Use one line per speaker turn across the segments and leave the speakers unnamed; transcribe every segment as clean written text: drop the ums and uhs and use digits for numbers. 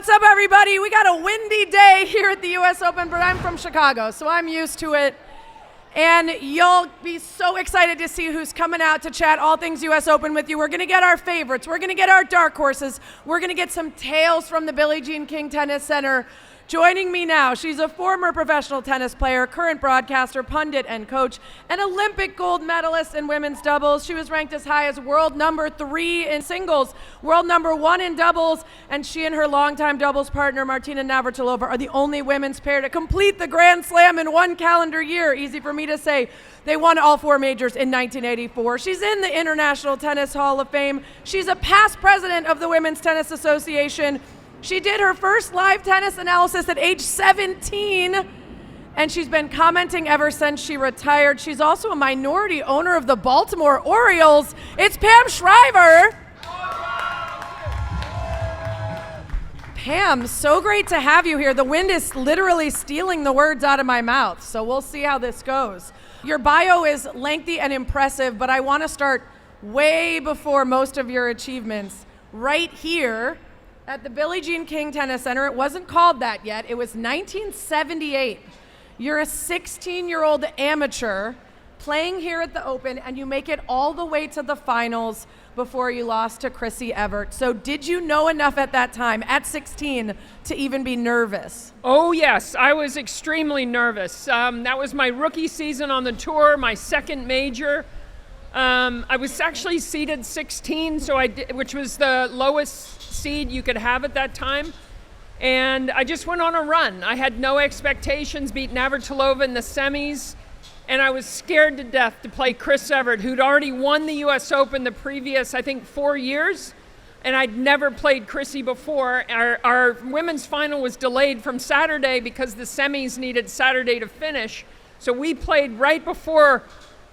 What's up, everybody? We got a windy day here at the U.S. Open, but I'm from Chicago, so I'm used to it. And you'll be so excited to see who's coming out to chat all things U.S. Open with you. We're going to get our favorites. We're going to get our dark horses. We're going to get some tales from the Billie Jean King Tennis Center. Joining me now, she's a former professional tennis player, current broadcaster, pundit, and coach, an Olympic gold medalist in women's doubles. She was ranked as high as world number 3 in singles, world number 1 in doubles, and she and her longtime doubles partner, Martina Navratilova, are the only women's pair to complete the Grand Slam in one calendar year. Easy for me to say. They won all 4 majors in 1984. She's in the International Tennis Hall of Fame. She's a past president of the Women's Tennis Association. She did her first live tennis analysis at age 17, and she's been commenting ever since she retired. She's also a minority owner of the Baltimore Orioles. It's Pam Shriver. Pam, so great to have you here. The wind is literally stealing the words out of my mouth, so we'll see how this goes. Your bio is lengthy and impressive, but I want to start way before most of your achievements, right here at the Billie Jean King Tennis Center. It wasn't called that yet. It was 1978. You're a 16-year-old amateur playing here at the Open, and you make it all the way to the finals before you lost to Chrissy Evert. So did you know enough at that time, at 16, to even be nervous?
Oh, yes. I was extremely nervous. That was my rookie season on the tour, my second major. I was actually seeded 16, which was the lowest seed you could have at that time, and I just went on a run. I had no expectations, beat Navratilova in the semis, and I was scared to death to play Chris Evert, who'd already won the U.S. Open the previous, I think, 4 years, and I'd never played Chrissy before. Our women's final was delayed from Saturday because the semis needed Saturday to finish, so we played right before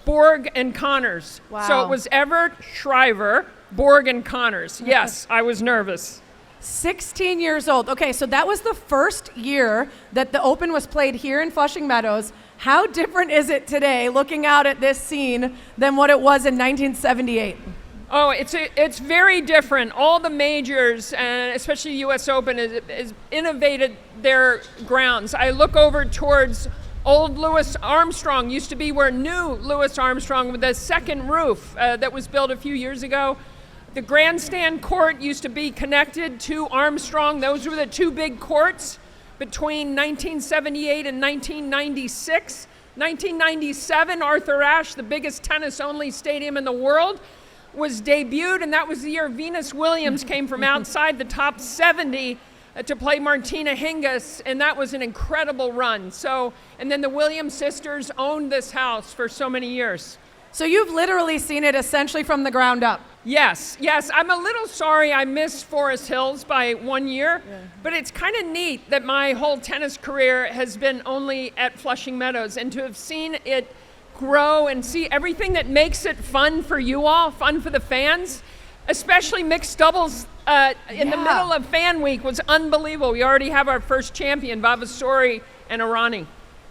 Borg and Connors.
Wow.
So it was Evert, Shriver, Borg, and Connors. Yes, I was nervous.
16 years old. Okay, so that was the first year that the Open was played here in Flushing Meadows. How different is it today, looking out at this scene, than what it was in 1978?
Oh, it's very different. All the majors, and especially U.S. Open, has innovated their grounds. I look over towards old Louis Armstrong, used to be where new Louis Armstrong, with the second roof that was built a few years ago. The grandstand court used to be connected to Armstrong. Those were the 2 big courts between 1978 and 1996. 1997, Arthur Ashe, the biggest tennis-only stadium in the world, was debuted, and that was the year Venus Williams came from outside the top 70 to play Martina Hingis, and that was an incredible run. And then the Williams sisters owned this house for so many years.
So you've literally seen it essentially from the ground up.
Yes. I'm a little sorry I missed Forest Hills by 1 year, but it's kind of neat that my whole tennis career has been only at Flushing Meadows, and to have seen it grow and see everything that makes it fun for you all, fun for the fans, especially mixed doubles in the middle of Fan Week was unbelievable. We already have our first champion, Vavasori and Irani.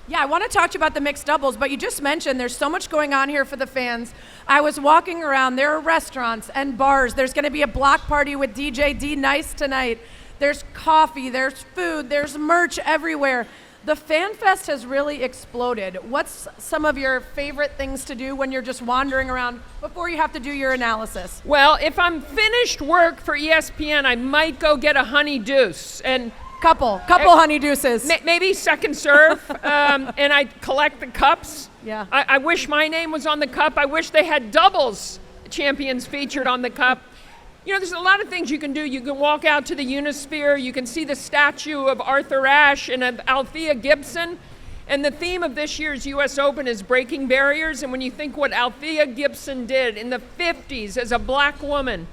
Yeah, I want to talk to you about the mixed doubles, but you just mentioned there's so much going on here for the fans. I was walking around. There are restaurants and bars. There's going to be a block party with DJ D Nice tonight. There's coffee, there's food, there's merch everywhere. The Fan Fest has really exploded. What's some of your favorite things to do when you're just wandering around before you have to do your analysis?
Well, if I'm finished work for ESPN, I might go get a honey deuce. And
Couple honey deuces.
Maybe second serve, and I collect the cups.
Yeah.
I wish my name was on the cup. I wish they had doubles champions featured on the cup. You know, there's a lot of things you can do. You can walk out to the Unisphere. You can see the statue of Arthur Ashe and of Althea Gibson. And the theme of this year's U.S. Open is breaking barriers. And when you think what Althea Gibson did in the 50s as a black woman,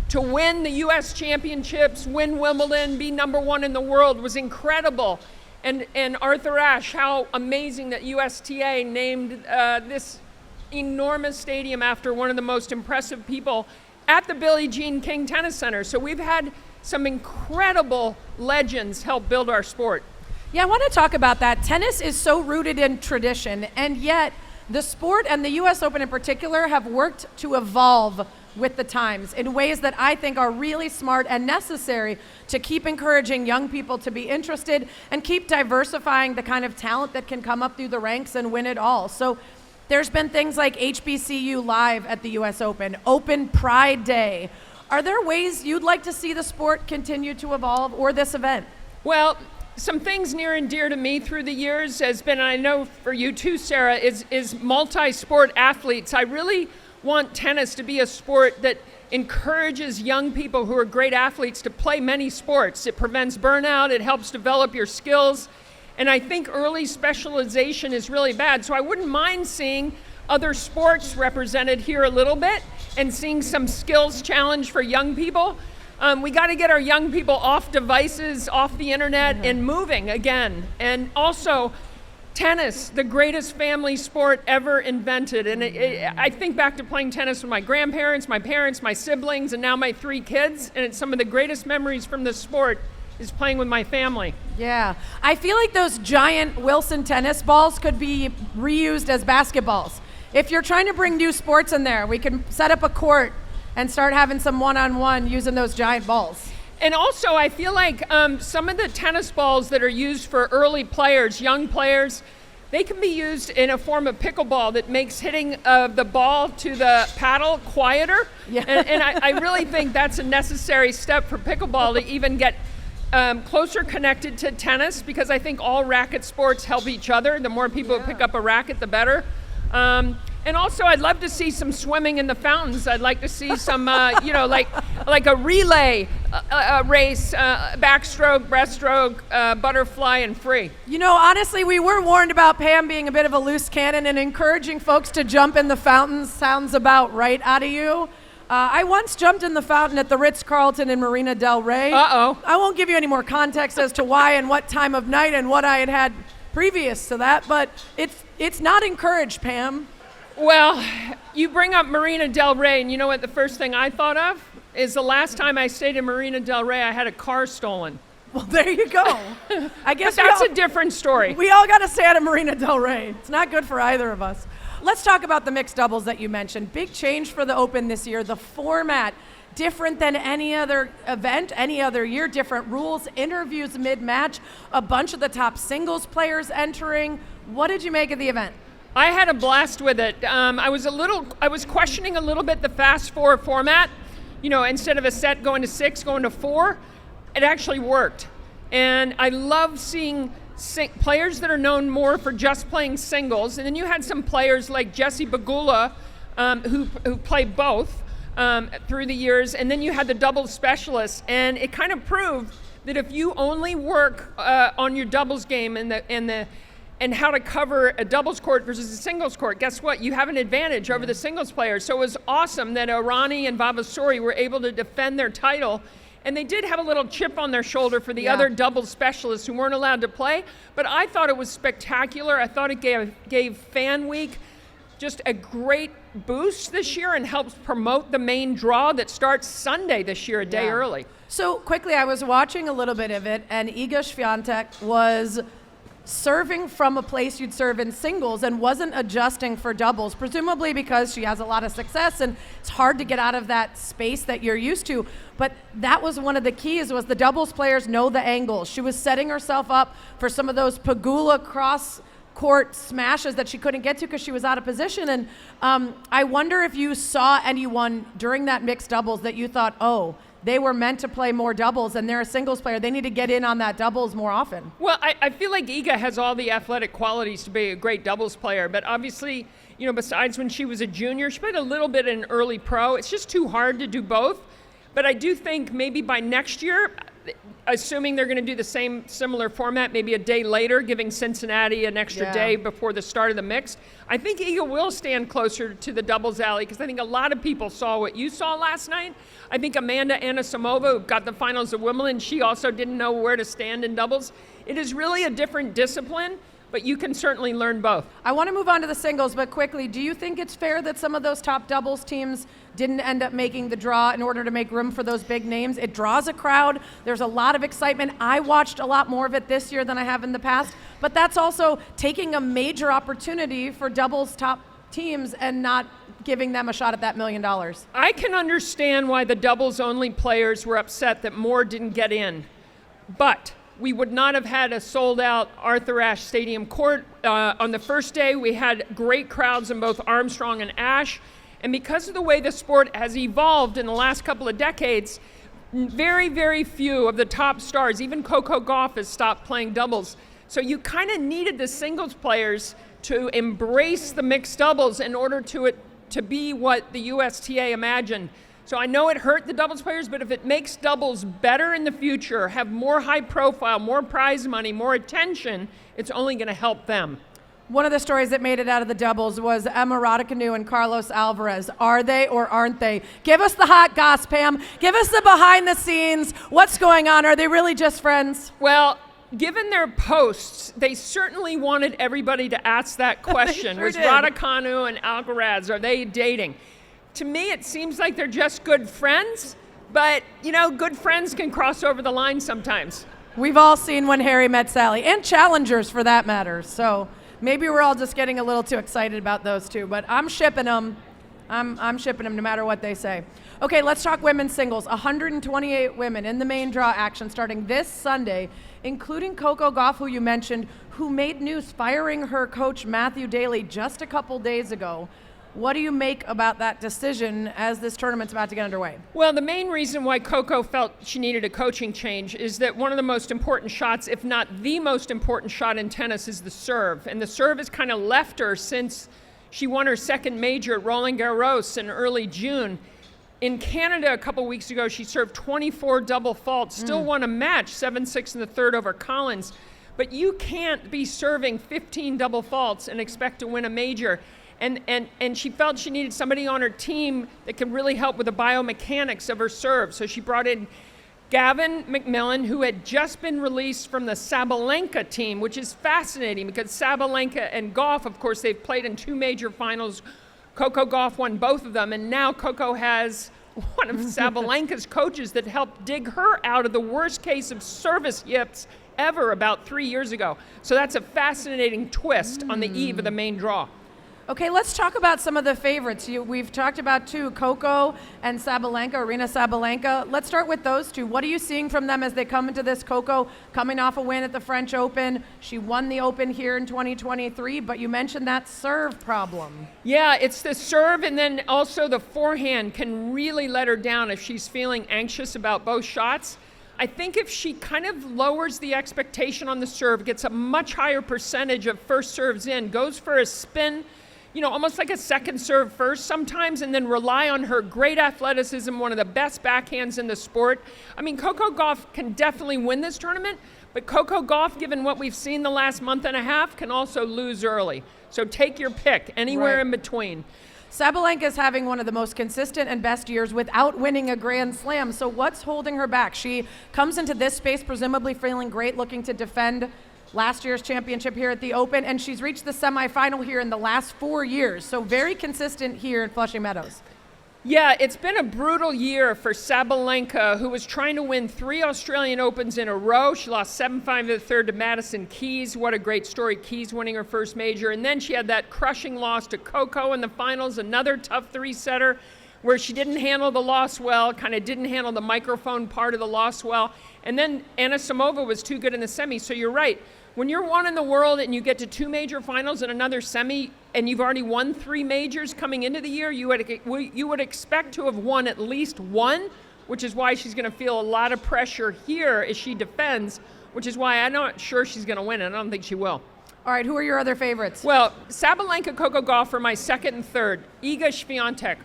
to win the U.S. championships, win Wimbledon, be number 1 in the world was incredible. And Arthur Ashe, how amazing that USTA named this enormous stadium after one of the most impressive people at the Billie Jean King Tennis Center. So we've had some incredible legends help build our sport.
Yeah, I want to talk about that. Tennis is so rooted in tradition, and yet the sport and the U.S. Open in particular have worked to evolve with the times in ways that I think are really smart and necessary to keep encouraging young people to be interested and keep diversifying the kind of talent that can come up through the ranks and win it all. So there's been things like HBCU Live at the US Open, Open Pride Day. Are there ways you'd like to see the sport continue to evolve, or this event?
Well, some things near and dear to me through the years has been, and I know for you too, Sarah, is multi-sport athletes. I really want tennis to be a sport that encourages young people who are great athletes to play many sports. It prevents burnout, it helps develop your skills, and I think early specialization is really bad. So I wouldn't mind seeing other sports represented here a little bit and seeing some skills challenge for young people. We got to get our young people off devices, off the internet, and moving again. And also, tennis, the greatest family sport ever invented. And I think back to playing tennis with my grandparents, my parents, my siblings, and now my 3 kids. And it's some of the greatest memories from the sport is playing with my family.
Yeah. I feel like those giant Wilson tennis balls could be reused as basketballs. If you're trying to bring new sports in there, we can set up a court and start having some one-on-one using those giant balls.
And also, I feel like some of the tennis balls that are used for early players, young players, they can be used in a form of pickleball that makes hitting the ball to the paddle quieter.
Yeah.
And I really think that's a necessary step for pickleball to even get closer connected to tennis, because I think all racket sports help each other. The more people pick up a racket, the better. And also, I'd love to see some swimming in the fountains. I'd like to see some, like a relay race, backstroke, breaststroke, butterfly, and free.
You know, honestly, we were warned about Pam being a bit of a loose cannon, and encouraging folks to jump in the fountains sounds about right out of you. I once jumped in the fountain at the Ritz-Carlton in Marina Del Rey.
Uh-oh.
I won't give you any more context as to why and what time of night and what I had previous to that, but it's not encouraged, Pam.
Well, you bring up Marina Del Rey, and you know what the first thing I thought of is the last time I stayed in Marina Del Rey, I had a car stolen.
Well, there you go. I guess
but that's a different story.
We all got to stay out of Marina Del Rey. It's not good for either of us. Let's talk about the mixed doubles that you mentioned. Big change for the Open this year. The format, different than any other event, any other year, different rules, interviews mid-match, a bunch of the top singles players entering. What did you make of the event?
I had a blast with it. I was questioning a little bit the fast 4 format. You know, instead of a set going to 6, going to 4, it actually worked. And I love seeing players that are known more for just playing singles. And then you had some players like Jesse Bagula, who play both through the years. And then you had the doubles specialists. And it kind of proved that if you only work on your doubles game and how to cover a doubles court versus a singles court, guess what? You have an advantage over the singles players. So it was awesome that Irani and Vavasori were able to defend their title. And they did have a little chip on their shoulder for the other doubles specialists who weren't allowed to play. But I thought it was spectacular. I thought it gave Fan Week just a great boost this year and helps promote the main draw that starts Sunday this year, a day early.
So quickly, I was watching a little bit of it, and Iga Swiatek was serving from a place you'd serve in singles and wasn't adjusting for doubles, presumably because she has a lot of success and it's hard to get out of that space that you're used to. But that was one of the keys, was the doubles players know the angles. She was setting herself up for some of those Pagula cross-court smashes that she couldn't get to because she was out of position. And I wonder if you saw anyone during that mixed doubles that you thought, oh, they were meant to play more doubles and they're a singles player. They need to get in on that doubles more often.
Well, I feel like Iga has all the athletic qualities to be a great doubles player, but obviously, you know, besides when she was a junior, she played a little bit in early pro. It's just too hard to do both. But I do think maybe by next year, assuming they're going to do the same similar format, maybe a day later, giving Cincinnati an extra day before the start of the mixed, I think Iga will stand closer to the doubles alley, because I think a lot of people saw what you saw last night. I think Amanda Anisimova, who got the finals of Wimbledon, she also didn't know where to stand in doubles. It is really a different discipline, but you can certainly learn both.
I want to move on to the singles, but quickly, do you think it's fair that some of those top doubles teams didn't end up making the draw in order to make room for those big names? It draws a crowd. There's a lot of excitement. I watched a lot more of it this year than I have in the past, but that's also taking a major opportunity for doubles top teams and not giving them a shot at that $1 million.
I can understand why the doubles-only players were upset that more didn't get in, but we would not have had a sold-out Arthur Ashe Stadium court. On the first day, we had great crowds in both Armstrong and Ashe, and because of the way the sport has evolved in the last couple of decades, very, very few of the top stars, even Coco Gauff, has stopped playing doubles. So you kind of needed the singles players to embrace the mixed doubles in order to be what the USTA imagined. So I know it hurt the doubles players, but if it makes doubles better in the future, have more high profile, more prize money, more attention, it's only going to help them.
One of the stories that made it out of the doubles was Emma Raducanu and Carlos Alvarez. Are they or aren't they? Give us the hot goss, Pam. Give us the behind the scenes. What's going on? Are they really just friends?
Well, given their posts, they certainly wanted everybody to ask that question.
Sure
Was
did.
Raducanu and Alvarez, are they dating? To me, it seems like they're just good friends, but, good friends can cross over the line sometimes.
We've all seen When Harry Met Sally, and challengers for that matter. So maybe we're all just getting a little too excited about those two, but I'm shipping them. I'm shipping them no matter what they say. Okay, let's talk women's singles. 128 women in the main draw action starting this Sunday, including Coco Gauff, who you mentioned, who made news firing her coach Matthew Daly just a couple days ago. What do you make about that decision as this tournament's about to get underway?
Well, the main reason why Coco felt she needed a coaching change is that one of the most important shots, if not the most important shot in tennis, is the serve. And the serve has kind of left her since she won her second major at Roland Garros in early June. In Canada a couple weeks ago, she served 24 double faults, still won a match, 7-6 in the third over Collins. But you can't be serving 15 double faults and expect to win a major. And she felt she needed somebody on her team that could really help with the biomechanics of her serve. So she brought in Gavin McMillan, who had just been released from the Sabalenka team, which is fascinating because Sabalenka and Gauff, of course, they've played in two major finals. Coco Gauff won both of them, and now Coco has one of Sabalenka's coaches that helped dig her out of the worst case of service yips ever about 3 years ago. So that's a fascinating twist on the eve of the main draw.
Okay, let's talk about some of the favorites. We've talked about two, Coco and Sabalenka, Arina Sabalenka. Let's start with those two. What are you seeing from them as they come into this? Coco coming off a win at the French Open. She won the Open here in 2023, but you mentioned that serve problem.
Yeah, it's the serve, and then also the forehand can really let her down if she's feeling anxious about both shots. I think if she kind of lowers the expectation on the serve, gets a much higher percentage of first serves in, goes for a spin, almost like a second serve first sometimes, and then rely on her great athleticism, one of the best backhands in the sport. I mean, Coco Gauff can definitely win this tournament, but Coco Gauff, given what we've seen the last month and a half, can also lose early. So take your pick, anywhere in between.
Sabalenka is having one of the most consistent and best years without winning a Grand Slam. So what's holding her back? She comes into this space presumably feeling great, looking to defend last year's championship here at the Open, and she's reached the semifinal here in the last 4 years. So very consistent here in Flushing Meadows.
Yeah, it's been a brutal year for Sabalenka, who was trying to win 3 Australian Opens in a row. She lost 7-5 to the third to Madison Keys. What a great story, Keys winning her first major. And then she had that crushing loss to Coco in the finals, another tough three-setter where she didn't handle the loss well, kind of didn't handle the microphone part of the loss well. And then Anna Samova was too good in the semi. So you're right. When you're one in the world and you get to 2 major finals and another semi, and you've already won 3 majors coming into the year, you would expect to have won at least one, which is why she's going to feel a lot of pressure here as she defends, which is why I'm not sure she's going to win, and I don't think she will.
All right, who are your other favorites?
Well, Sabalenka, Coco Gauff are my second and third. Iga Swiatek.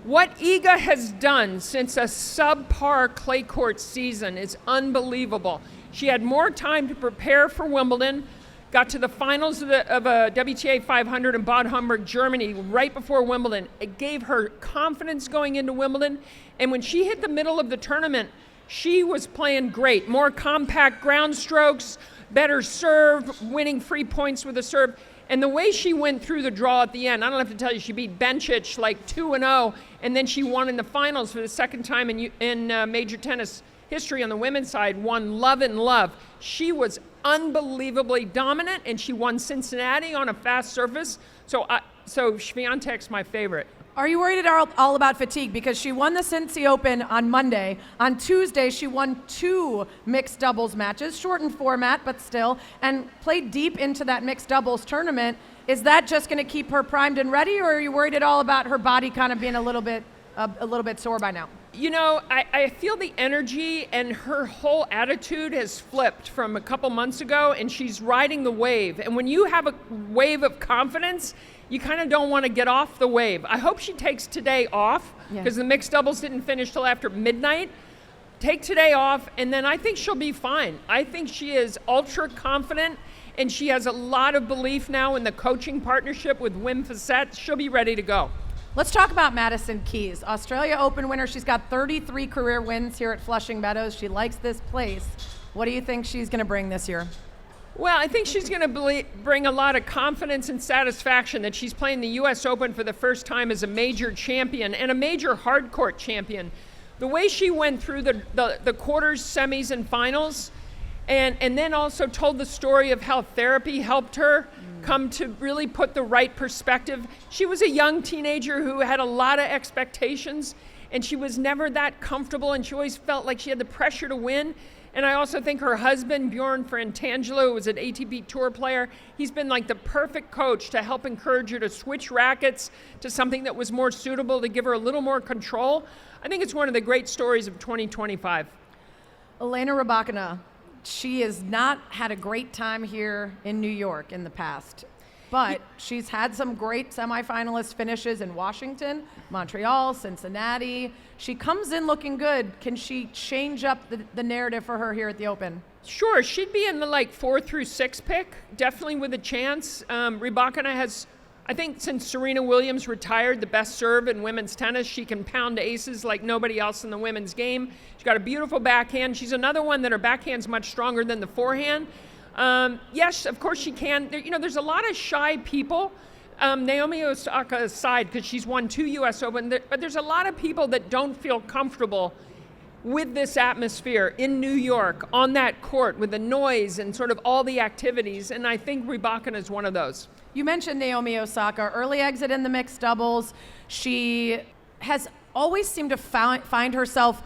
What Iga has done since a subpar clay court season is unbelievable. She had more time to prepare for Wimbledon, got to the finals of a WTA 500 in Bad Homburg, Germany, right before Wimbledon. It gave her confidence going into Wimbledon. And when she hit the middle of the tournament, she was playing great. More compact ground strokes, better serve, winning free points with the serve. And the way she went through the draw at the end, I don't have to tell you, she beat Bencic like 2-0, and then she won in the finals for the second time in major tennis history on the women's side, won Love and Love. She was unbelievably dominant, and she won Cincinnati on a fast surface. So So Swiatek's my favorite.
Are you worried at all about fatigue? Because she won the Cincy Open on Monday. On Tuesday, she won 2 mixed doubles matches, shortened format, but still, and played deep into that mixed doubles tournament. Is that just going to keep her primed and ready, or are you worried at all about her body kind of being a little bit sore by now?
You know, I feel the energy, and her whole attitude has flipped from a couple months ago, and she's riding the wave. And when you have a wave of confidence, you kind of don't want to get off the wave. I hope she takes today off, because the mixed doubles didn't finish till after midnight. Take today off, and then I think she'll be fine. I think she is ultra confident, and she has a lot of belief now in the coaching partnership with Wim Fissette. She'll be ready to go.
Let's talk about Madison Keys, Australia Open winner. She's got 33 career wins here at Flushing Meadows. She likes this place. What do you think she's going to bring this year?
Well, I think she's going to bring a lot of confidence and satisfaction that she's playing the U.S. Open for the first time as a major champion and a major hardcourt champion. The way she went through the quarters, semis, and finals, and then also told the story of how therapy helped her come to really put the right perspective. She was a young teenager who had a lot of expectations, and she was never that comfortable, and she always felt like she had the pressure to win. And I also think her husband, Bjorn Frantangelo, who was an ATP Tour player, he's been like the perfect coach to help encourage her to switch rackets to something that was more suitable, to give her a little more control. I think it's one of the great stories of 2025.
Elena Rybakina, she has not had a great time here in New York in the past, but she's had some great semifinalist finishes in Washington, Montreal, Cincinnati. She comes in looking good. Can she change up the narrative for her here at the Open?
Sure, she'd be in the 4 through 6 pick, definitely with a chance. Rybakina has, I think since Serena Williams retired, the best serve in women's tennis. She can pound aces like nobody else in the women's game. She's got a beautiful backhand. She's another one that her backhand's much stronger than the forehand. Yes, of course she can. There's a lot of shy people, Naomi Osaka aside, because she's won 2 U.S. Open, but there's a lot of people that don't feel comfortable with this atmosphere in New York, on that court, with the noise and sort of all the activities, and I think Rybakina is one of those.
You mentioned Naomi Osaka, early exit in the mixed doubles. She has always seemed to find herself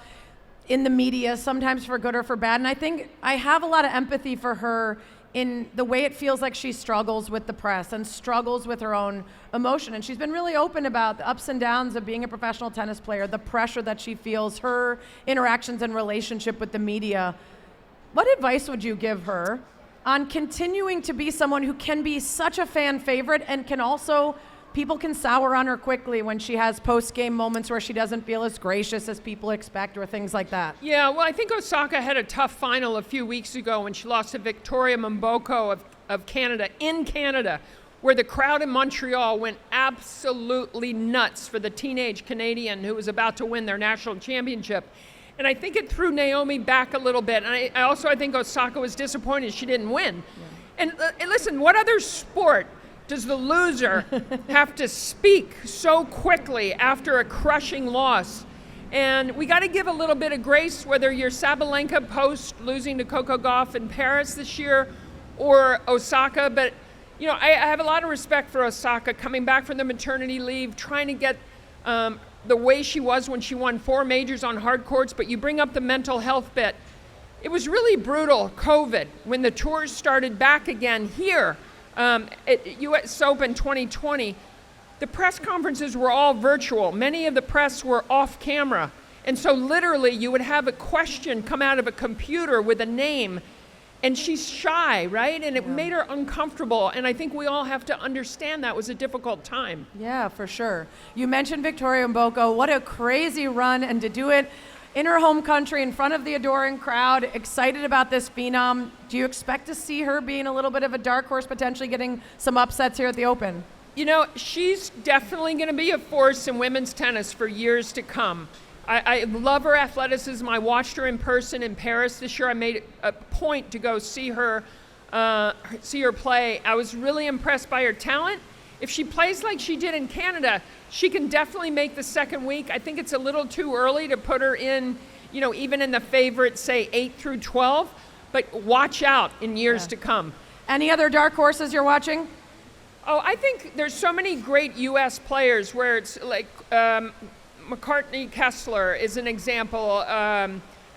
in the media, sometimes for good or for bad, and I think I have a lot of empathy for her in the way it feels like she struggles with the press and struggles with her own emotion. And she's been really open about the ups and downs of being a professional tennis player, the pressure that she feels, her interactions and relationship with the media. What advice would you give her on continuing to be someone who can be such a fan favorite and can also, people can sour on her quickly when she has post-game moments where she doesn't feel as gracious as people expect or things like that?
Yeah, well, I think Osaka had a tough final a few weeks ago when she lost to Victoria Mboko of Canada, in Canada, where the crowd in Montreal went absolutely nuts for the teenage Canadian who was about to win their national championship. And I think it threw Naomi back a little bit. And I think Osaka was disappointed she didn't win. Yeah. And listen, what other sport does the loser have to speak so quickly after a crushing loss? And we got to give a little bit of grace, whether you're Sabalenka post losing to Coco Gauff in Paris this year or Osaka. But, I have a lot of respect for Osaka coming back from the maternity leave, trying to get the way she was when she won 4 majors on hard courts. But you bring up the mental health bit. It was really brutal, COVID, when the tours started back again here. At U.S. Open 2020, the press conferences were all virtual. Many of the press were off camera. And so literally you would have a question come out of a computer with a name, and she's shy, right? And it made her uncomfortable. And I think we all have to understand that was a difficult time.
Yeah, for sure. You mentioned Victoria Mboko. What a crazy run, and to do it in her home country, in front of the adoring crowd, excited about this phenom. Do you expect to see her being a little bit of a dark horse, potentially getting some upsets here at the Open?
She's definitely going to be a force in women's tennis for years to come. I love her athleticism. I watched her in person in Paris this year. I made a point to go see her play. I was really impressed by her talent. If she plays like she did in Canada, she can definitely make the second week. I think it's a little too early to put her in, even in the favorites, say 8 through 12. But watch out in years to come.
Any other dark horses you're watching?
Oh, I think there's so many great U.S. players where it's like McCartney Kessler is an example,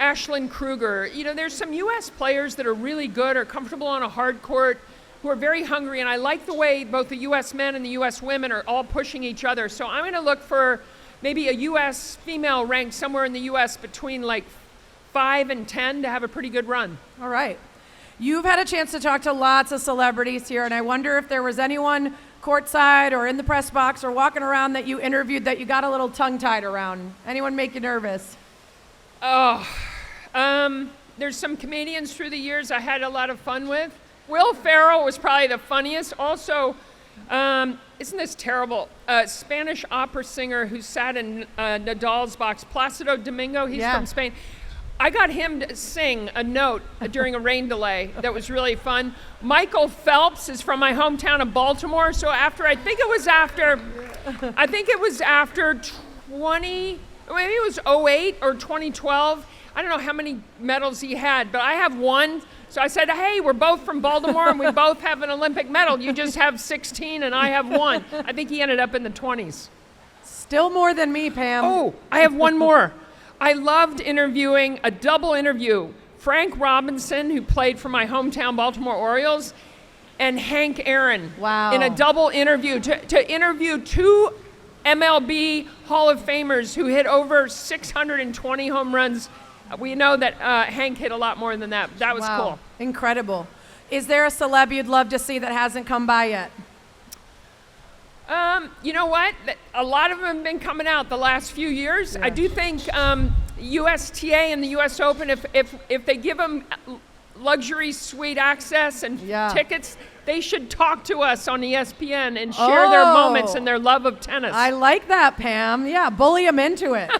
Ashlyn Kruger. You know, there's some U.S. players that are really good, are comfortable on a hard court, who are very hungry, and I like the way both the U.S. men and the U.S. women are all pushing each other. So I'm going to look for maybe a U.S. female ranked somewhere in the U.S. between like 5 and 10 to have a pretty good run.
All right. You've had a chance to talk to lots of celebrities here, and I wonder if there was anyone courtside or in the press box or walking around that you interviewed that you got a little tongue-tied around. Anyone make you nervous?
Oh, there's some comedians through the years I had a lot of fun with. Will Ferrell was probably the funniest. Also, isn't this terrible? Spanish opera singer who sat in Nadal's box, Placido Domingo, he's from Spain. I got him to sing a note during a rain delay that was really fun. Michael Phelps is from my hometown of Baltimore, so I think it was after 20, maybe it was 08 or 2012. I don't know how many medals he had, but I have one. So I said, hey, we're both from Baltimore and we both have an Olympic medal. You just have 16 and I have one. I think he ended up in the 20s.
Still more than me, Pam.
Oh, I have one more. I loved interviewing a double interview. Frank Robinson, who played for my hometown Baltimore Orioles, and Hank Aaron.
Wow.
In a double interview to interview two MLB Hall of Famers who hit over 620 home runs. We know that Hank hit a lot more than that. That was cool.
Incredible. Is there a celeb you'd love to see that hasn't come by yet?
You know what? A lot of them have been coming out the last few years. Yeah. I do think USTA and the US Open, if they give them luxury suite access and tickets, they should talk to us on ESPN and share their moments and their love of tennis.
I like that, Pam. Yeah, bully them into it.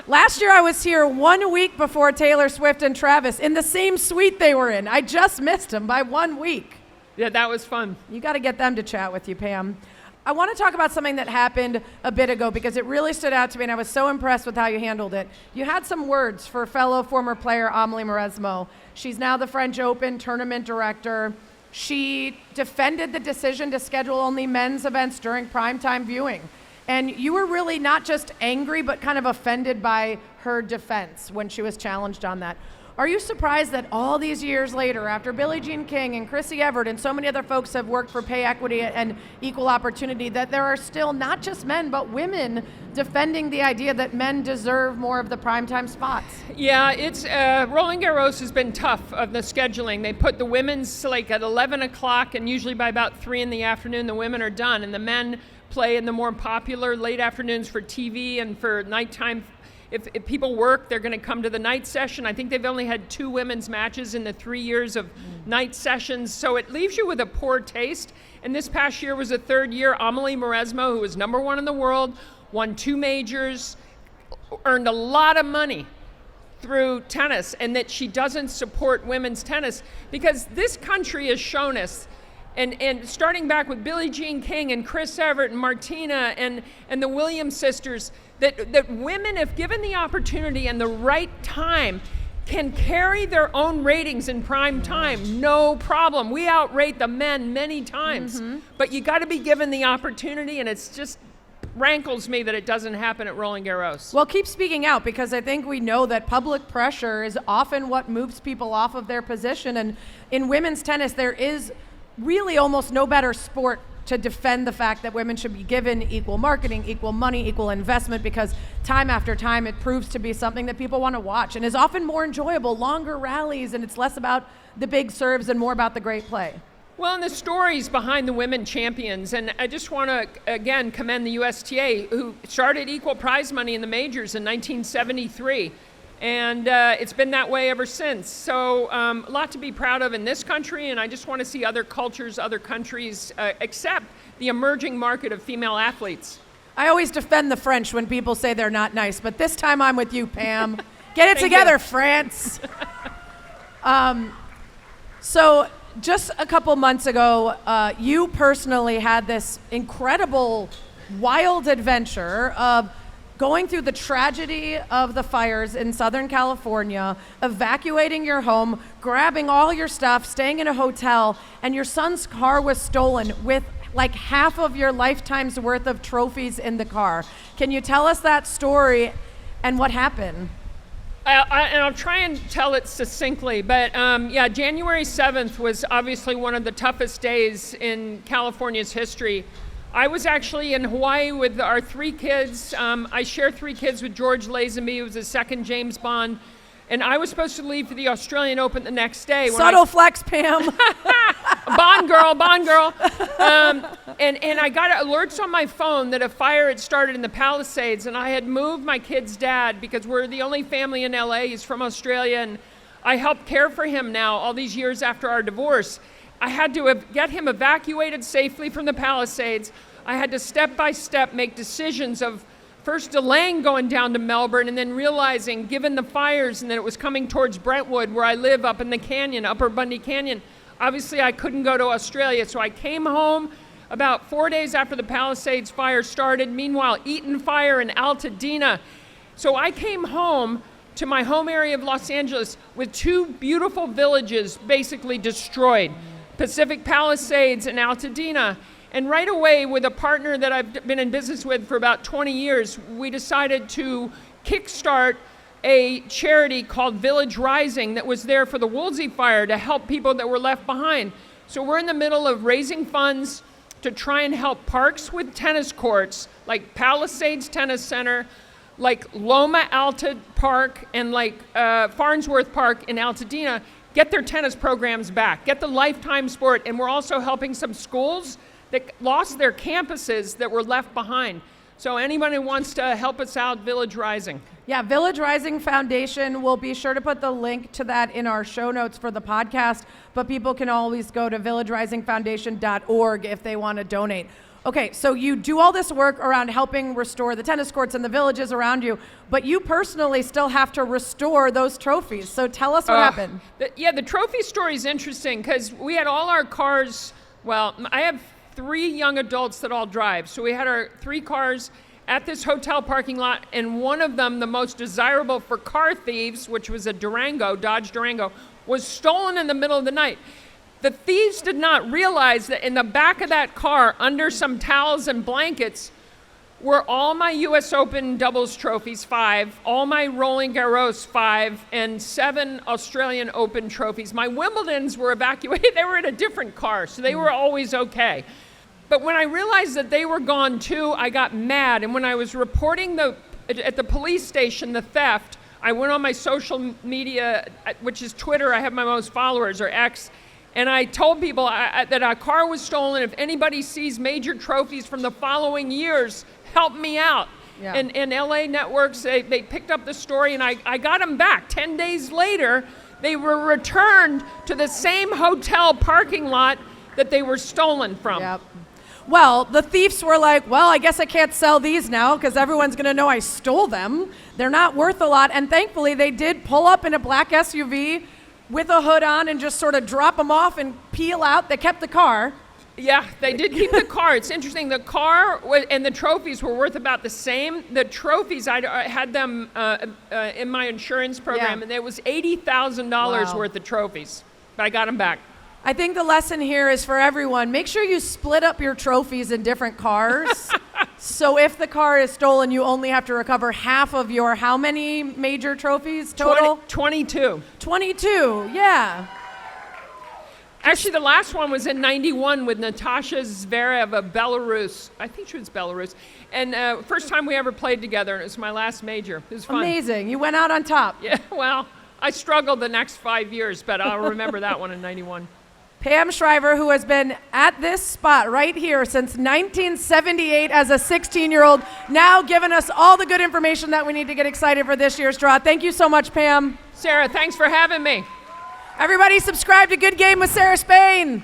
Last year I was here 1 week before Taylor Swift and Travis in the same suite they were in. I just missed them by 1 week.
Yeah, that was fun.
You got to get them to chat with you, Pam. I want to talk about something that happened a bit ago because it really stood out to me and I was so impressed with how you handled it. You had some words for fellow former player Amelie Mauresmo. She's now the French Open tournament director. She defended the decision to schedule only men's events during primetime viewing. And you were really not just angry, but kind of offended by her defense when she was challenged on that. Are you surprised that all these years later, after Billie Jean King and Chrissy Everett and so many other folks have worked for pay equity and equal opportunity, that there are still not just men, but women defending the idea that men deserve more of the primetime spots?
Yeah, it's Roland Garros has been tough of the scheduling. They put the women's like at 11 o'clock, and usually by about 3 in the afternoon, the women are done, and the men play in the more popular late afternoons for TV and for nighttime. If people work, they're going to come to the night session. I think they've only had 2 women's matches in the 3 years of night sessions, so it leaves you with a poor taste. And this past year was the 3rd year. Amelie Mauresmo, who was #1 in the world, won 2 majors, earned a lot of money through tennis, and that she doesn't support women's tennis because this country has shown us, and starting back with Billie Jean King and Chris Evert and Martina and the Williams sisters, that women, if given the opportunity and the right time, can carry their own ratings in prime time, no problem. We outrate the men many times, but you got to be given the opportunity, and it's just rankles me that it doesn't happen at Roland Garros.
Well, keep speaking out, because I think we know that public pressure is often what moves people off of their position, and in women's tennis there is really almost no better sport to defend the fact that women should be given equal marketing, equal money, equal investment, because time after time it proves to be something that people want to watch and is often more enjoyable, longer rallies, and it's less about the big serves and more about the great play.
Well, and the stories behind the women champions, and I just want to again commend the USTA, who started equal prize money in the majors in 1973. And it's been that way ever since. So a lot to be proud of in this country, and I just want to see other cultures, other countries accept the emerging market of female athletes.
I always defend the French when people say they're not nice, but this time I'm with you, Pam. Get it together, France. So just a couple months ago, you personally had this incredible, wild adventure of going through the tragedy of the fires in Southern California, evacuating your home, grabbing all your stuff, staying in a hotel, and your son's car was stolen with like half of your lifetime's worth of trophies in the car. Can you tell us that story and what happened?
And I'll try and tell it succinctly, but yeah, January 7th was obviously one of the toughest days in California's history. I was actually in Hawaii with our 3 kids. I share 3 kids with George Lazenby, who was the second James Bond, and I was supposed to leave for the Australian Open the next day.
Subtle flex, Pam.
Bond girl. And I got alerts on my phone that a fire had started in the Palisades, and I had moved my kid's dad because we're the only family in LA. He's from Australia, and I help care for him now all these years after our divorce. I had to get him evacuated safely from the Palisades. I had to step by step make decisions of first delaying going down to Melbourne and then realizing, given the fires and that it was coming towards Brentwood, where I live up in the canyon, Upper Bundy Canyon, obviously I couldn't go to Australia. So I came home about 4 days after the Palisades fire started. Meanwhile, Eaton Fire in Altadena. So I came home to my home area of Los Angeles with 2 beautiful villages basically destroyed, Pacific Palisades and Altadena. And right away, with a partner that I've been in business with for about 20 years, we decided to kickstart a charity called Village Rising that was there for the Woolsey fire to help people that were left behind. So we're in the middle of raising funds to try and help parks with tennis courts, like Palisades Tennis Center, like Loma Alta Park, and like Farnsworth Park in Altadena, get their tennis programs back, get the lifetime sport. And we're also helping some schools that lost their campuses that were left behind. So anyone who wants to help us out, Village Rising.
Yeah, Village Rising Foundation, we'll be sure to put the link to that in our show notes for the podcast, but people can always go to villagerisingfoundation.org if they want to donate. Okay, so you do all this work around helping restore the tennis courts and the villages around you, but you personally still have to restore those trophies. So tell us what happened.
The trophy story is interesting because we had all our cars, well, I have 3 young adults that all drive. So we had our 3 cars at this hotel parking lot, and one of them, the most desirable for car thieves, which was a Durango, Dodge Durango, was stolen in the middle of the night. The thieves did not realize that in the back of that car, under some towels and blankets, were all my US Open doubles trophies, 5, all my Roland Garros, 5, and 7 Australian Open trophies. My Wimbledons were evacuated. They were in a different car, so they were always okay. But when I realized that they were gone too, I got mad. And when I was reporting at the police station the theft, I went on my social media, which is Twitter. I have my most followers, or X, and I told people that our car was stolen. If anybody sees major trophies from the following years, help me out. Yeah. And LA networks, they picked up the story, and I got them back. 10 days later, they were returned to the same hotel parking lot that they were stolen from.
Yep. Well, the thieves were like, well, I guess I can't sell these now because everyone's going to know I stole them. They're not worth a lot. And thankfully, they did pull up in a black SUV with a hood on and just sort of drop them off and peel out. They kept the car.
Yeah, they did keep the car. It's interesting. The car and the trophies were worth about the same. The trophies, I had them in my insurance program, and there was $80,000 worth of trophies. But I got them back.
I think the lesson here is for everyone, make sure you split up your trophies in different cars. So if the car is stolen, you only have to recover half of your how many major trophies total?
22.
22, yeah.
Actually, the last one was in 91 with Natasha Zverev of Belarus. I think she was Belarus. And first time we ever played together, and it was my last major. It was fun.
Amazing. You went out on top.
Yeah, well, I struggled the next 5 years, but I'll remember that one in 91.
Pam Shriver, who has been at this spot right here since 1978 as a 16-year-old, now giving us all the good information that we need to get excited for this year's draw. Thank you so much, Pam.
Sarah, thanks for having me.
Everybody subscribe to Good Game with Sarah Spain.